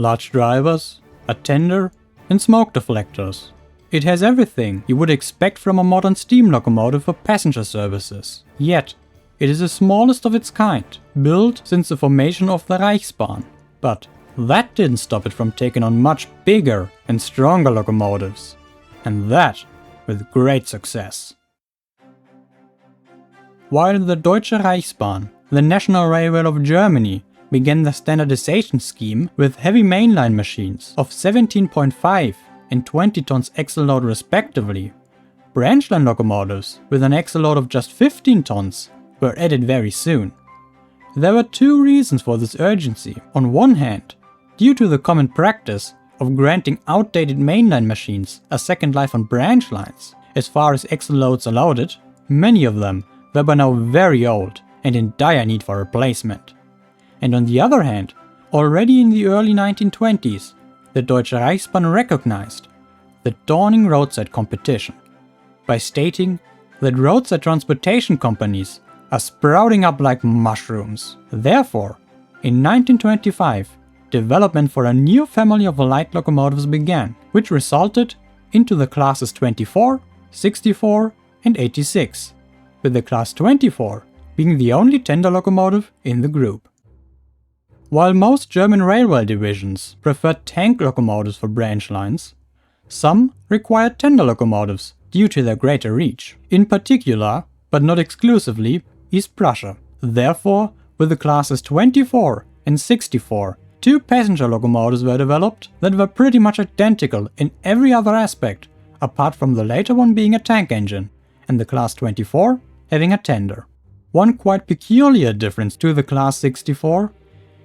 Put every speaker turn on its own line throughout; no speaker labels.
large drivers, a tender, and smoke deflectors. It has everything you would expect from a modern steam locomotive for passenger services. Yet, it is the smallest of its kind, built since the formation of the Reichsbahn. But that didn't stop it from taking on much bigger and stronger locomotives. And that with great success. While the Deutsche Reichsbahn, the National Railway of Germany, began the standardization scheme with heavy mainline machines of 17.5 and 20 tons axle load respectively, branchline locomotives with an axle load of just 15 tons were added very soon. There were two reasons for this urgency. On one hand, due to the common practice of granting outdated mainline machines a second life on branch lines, as far as axle loads allowed it, many of them were by now very old and in dire need for replacement. And on the other hand, already in the early 1920s, the Deutsche Reichsbahn recognized the dawning roadside competition by stating that roadside transportation companies are sprouting up like mushrooms. Therefore, in 1925, development for a new family of light locomotives began, which resulted into the classes 24, 64 and 86, with the class 24 being the only tender locomotive in the group. While most German railway divisions preferred tank locomotives for branch lines, some required tender locomotives due to their greater reach. In particular, but not exclusively, East Prussia. Therefore, with the classes 24 and 64, two passenger locomotives were developed that were pretty much identical in every other aspect, apart from the later one being a tank engine, and the class 24 having a tender. One quite peculiar difference to the class 64,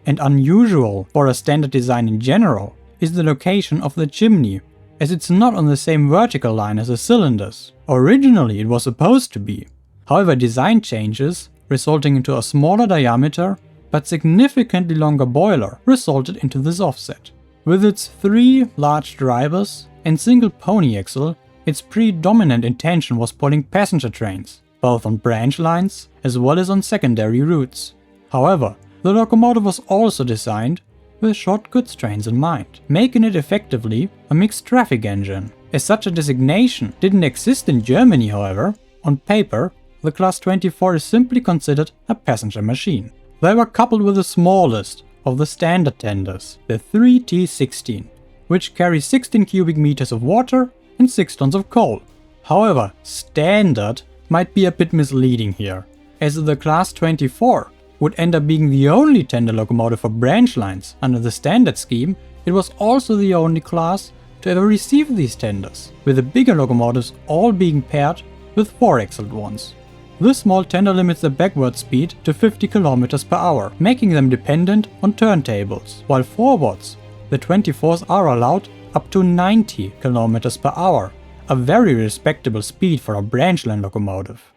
and unusual for a standard design in general, is the location of the chimney, as it's not on the same vertical line as the cylinders. Originally it was supposed to be. However, design changes, resulting into a smaller diameter but significantly longer boiler, resulted into this offset. With its three large drivers and single pony axle, its predominant intention was pulling passenger trains, both on branch lines as well as on secondary routes. However, the locomotive was also designed with short goods trains in mind, making it effectively a mixed traffic engine. As such a designation didn't exist in Germany, however, on paper, the class 24 is simply considered a passenger machine. They were coupled with the smallest of the standard tenders, the 3T16, which carries 16 cubic meters of water and 6 tons of coal. However, standard might be a bit misleading here, as the class 24 would end up being the only tender locomotive for branch lines under the standard scheme. It was also the only class to ever receive these tenders, with the bigger locomotives all being paired with 4-axled ones. This small tender limits the backward speed to 50 km per hour, making them dependent on turntables, while forwards, the 24s are allowed up to 90 km per hour, a very respectable speed for a branch line locomotive.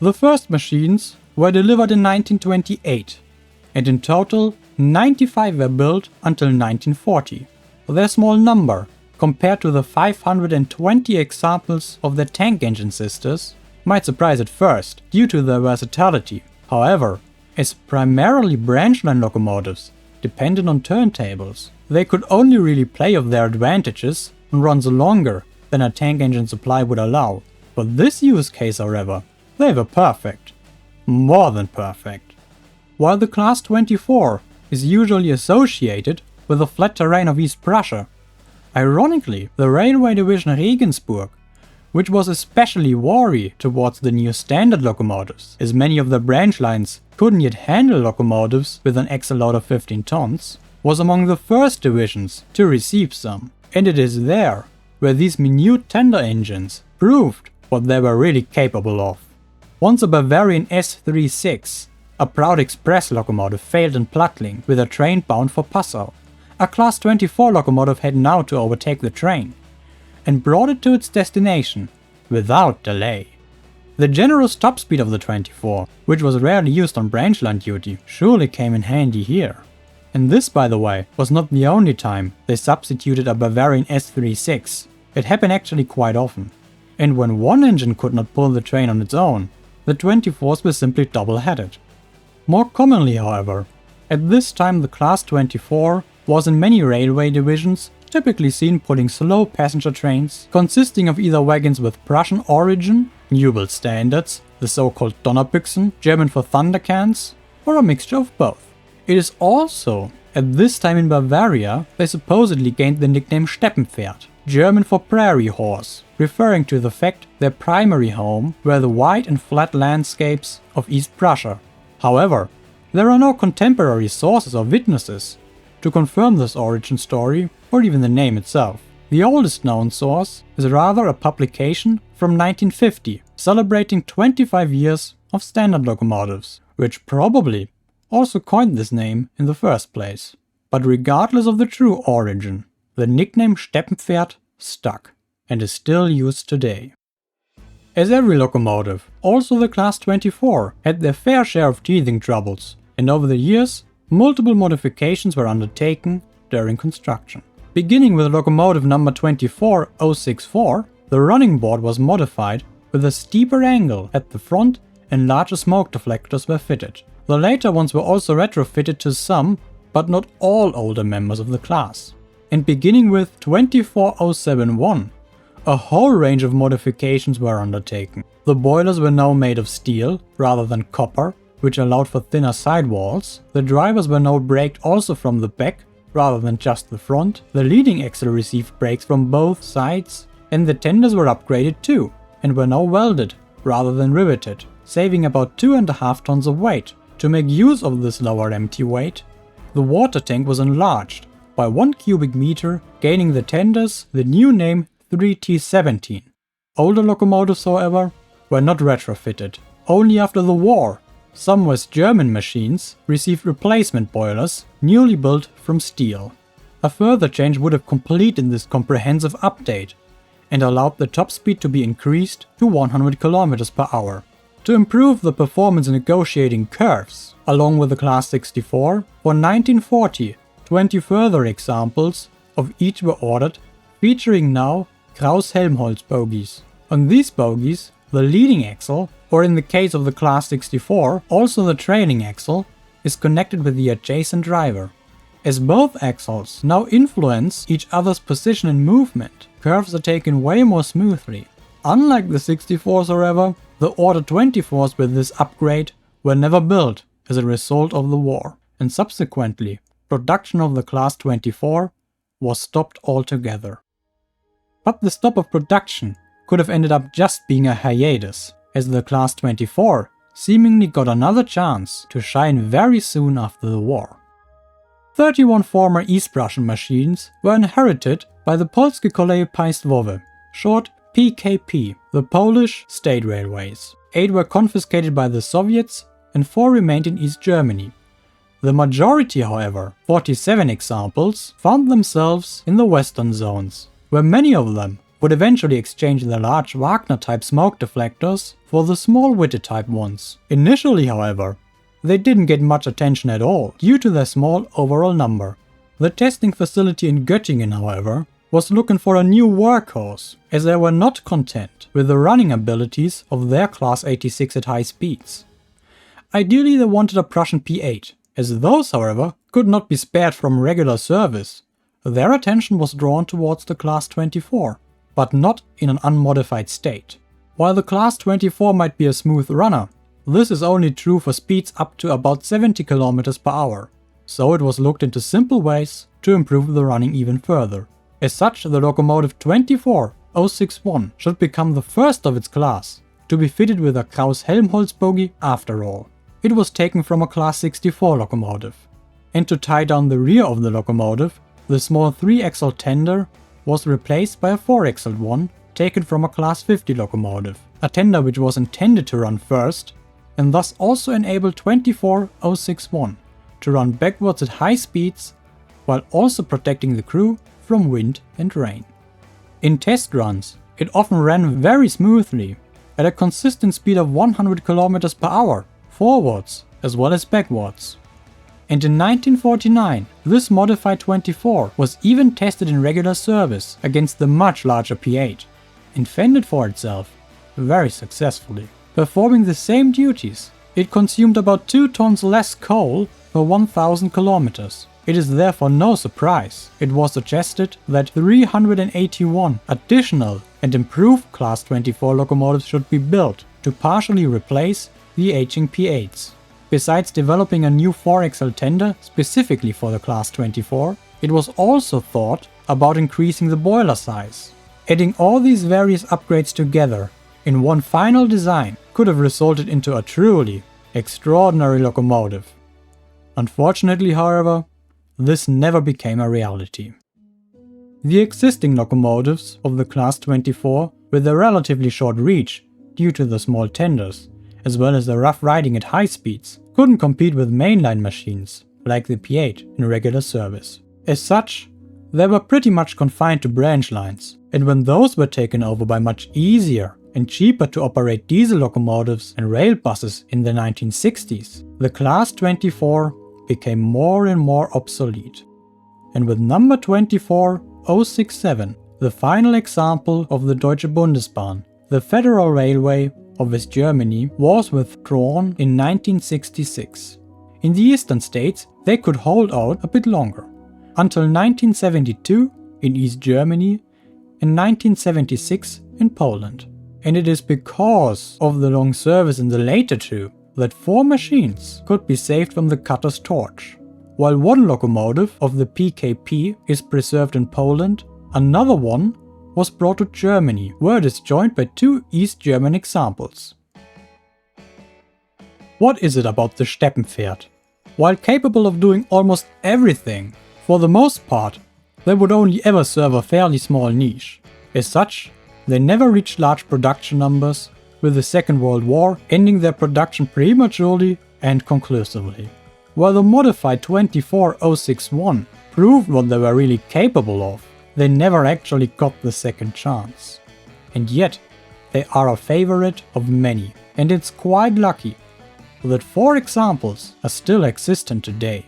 The first machines were delivered in 1928, and in total 95 were built until 1940. Their small number, compared to the 520 examples of their tank engine sisters, might surprise at first due to their versatility. However, as primarily branch line locomotives depended on turntables, they could only really play off their advantages on runs longer than a tank engine supply would allow. For this use case, however, they were perfect. More than perfect. While the class 24 is usually associated with the flat terrain of East Prussia, ironically, the railway division Regensburg, which was especially wary towards the new standard locomotives, as many of the branch lines couldn't yet handle locomotives with an axle load of 15 tons, was among the first divisions to receive some. And it is there where these minute tender engines proved what they were really capable of. Once a Bavarian S36, a proud express locomotive, failed in Plattling with a train bound for Passau, a class 24 locomotive had now to overtake the train and brought it to its destination without delay. The generous top speed of the 24, which was rarely used on branch line duty, surely came in handy here. And this, by the way, was not the only time they substituted a Bavarian S36. It happened actually quite often. And when one engine could not pull the train on its own, the 24s were simply double-headed. More commonly, however, at this time the class 24 was in many railway divisions typically seen pulling slow passenger trains consisting of either wagons with Prussian origin, new build standards, the so-called Donnerbüchsen, German for thunder cans, or a mixture of both. It is also at this time in Bavaria they supposedly gained the nickname Steppenpferd, German for prairie horse, referring to the fact their primary home were the wide and flat landscapes of East Prussia. However, there are no contemporary sources or witnesses to confirm this origin story or even the name itself. The oldest known source is rather a publication from 1950 celebrating 25 years of standard locomotives, which probably also coined this name in the first place. But regardless of the true origin, the nickname Steppenpferd stuck and is still used today. As every locomotive, also the Class 24 had their fair share of teething troubles, and over the years, multiple modifications were undertaken during construction. Beginning with locomotive number 24064, the running board was modified with a steeper angle at the front and larger smoke deflectors were fitted. The later ones were also retrofitted to some, but not all older members of the class. And beginning with 24071, a whole range of modifications were undertaken. The boilers were now made of steel rather than copper, which allowed for thinner sidewalls. The drivers were now braked also from the back rather than just the front. The leading axle received brakes from both sides, and the tenders were upgraded too, and were now welded rather than riveted, saving about 2.5 tons of weight. To make use of this lower empty weight, the water tank was enlarged by 1 cubic meter, gaining the tenders the new name 3T17. Older locomotives, however, were not retrofitted. Only after the war, some West German machines received replacement boilers, newly built from steel. A further change would have completed this comprehensive update and allowed the top speed to be increased to 100 km per hour. To improve the performance in negotiating curves, along with the Class 64, for 1940, 20 further examples of each were ordered, featuring now Krauss-Helmholtz bogies. On these bogies, the leading axle, or in the case of the Class 64, also the trailing axle, is connected with the adjacent driver. As both axles now influence each other's position and movement, curves are taken way more smoothly. Unlike the 64s, however, the Order 24s with this upgrade were never built as a result of the war, and subsequently, production of the Class 24 was stopped altogether. But the stop of production could have ended up just being a hiatus, as the Class 24 seemingly got another chance to shine very soon after the war. 31 former East Prussian machines were inherited by the Polskie Koleje Państwowe, short PKP, the Polish state railways. 8 were confiscated by the Soviets and 4 remained in East Germany. The majority, however, 47 examples, found themselves in the western zones, where many of them would eventually exchange their large Wagner-type smoke deflectors for the small Witte-type ones. Initially, however, they didn't get much attention at all due to their small overall number. The testing facility in Göttingen, however, was looking for a new workhorse, as they were not content with the running abilities of their Class 86 at high speeds. Ideally, they wanted a Prussian P8, as those, however, could not be spared from regular service. Their attention was drawn towards the Class 24, but not in an unmodified state. While the Class 24 might be a smooth runner, this is only true for speeds up to about 70 km per hour, so it was looked into simple ways to improve the running even further. As such, the locomotive 24061 should become the first of its class to be fitted with a Krauss-Helmholtz bogie after all. It was taken from a Class 64 locomotive. And to tie down the rear of the locomotive, the small 3-axle tender was replaced by a 4-axled one taken from a Class 50 locomotive, a tender which was intended to run first and thus also enabled 24061 to run backwards at high speeds while also protecting the crew from wind and rain. In test runs, it often ran very smoothly at a consistent speed of 100 km per hour, forwards as well as backwards. And in 1949, this modified 24 was even tested in regular service against the much larger P8, and fended for itself very successfully. Performing the same duties, it consumed about 2 tons less coal per 1000 kilometers. It is therefore no surprise it was suggested that 381 additional and improved Class 24 locomotives should be built to partially replace the aging P8s. Besides developing a new 4XL tender specifically for the Class 24, it was also thought about increasing the boiler size. Adding all these various upgrades together in one final design could have resulted into a truly extraordinary locomotive. Unfortunately, however, this never became a reality. The existing locomotives of the Class 24, with their relatively short reach due to the small tenders, as well as the rough riding at high speeds, couldn't compete with mainline machines like the P8 in regular service. As such, they were pretty much confined to branch lines, and when those were taken over by much easier and cheaper to operate diesel locomotives and rail buses in the 1960s, the Class 24 became more and more obsolete. And with number 24067, the final example of the Deutsche Bundesbahn, the Federal Railway of West Germany, was withdrawn in 1966. In the eastern states, they could hold out a bit longer, until 1972 in East Germany and 1976 in Poland. And it is because of the long service in the later two that 4 machines could be saved from the cutter's torch. While one locomotive of the PKP is preserved in Poland, another one was brought to Germany, where it is joined by 2 East German examples. What is it about the Steppenpferd? While capable of doing almost everything, for the most part, they would only ever serve a fairly small niche. As such, they never reached large production numbers, with the Second World War ending their production prematurely and conclusively. While the modified 24061 proved what they were really capable of, they never actually got the second chance. And yet, they are a favorite of many, and it's quite lucky that 4 examples are still existent today.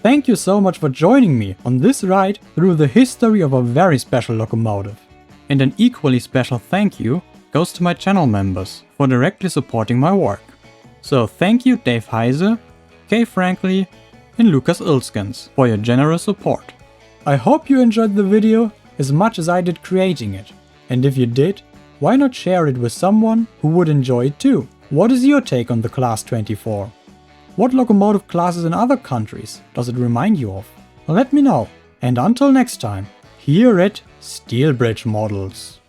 Thank you so much for joining me on this ride through the history of a very special locomotive. And an equally special thank you goes to my channel members for directly supporting my work. So thank you Dave Heise, Kay Frankley and Lucas Ilskens for your generous support. I hope you enjoyed the video as much as I did creating it. And if you did, why not share it with someone who would enjoy it too? What is your take on the Class 24? What locomotive classes in other countries does it remind you of? Let me know. And until next time, here at Steel Bridge Models.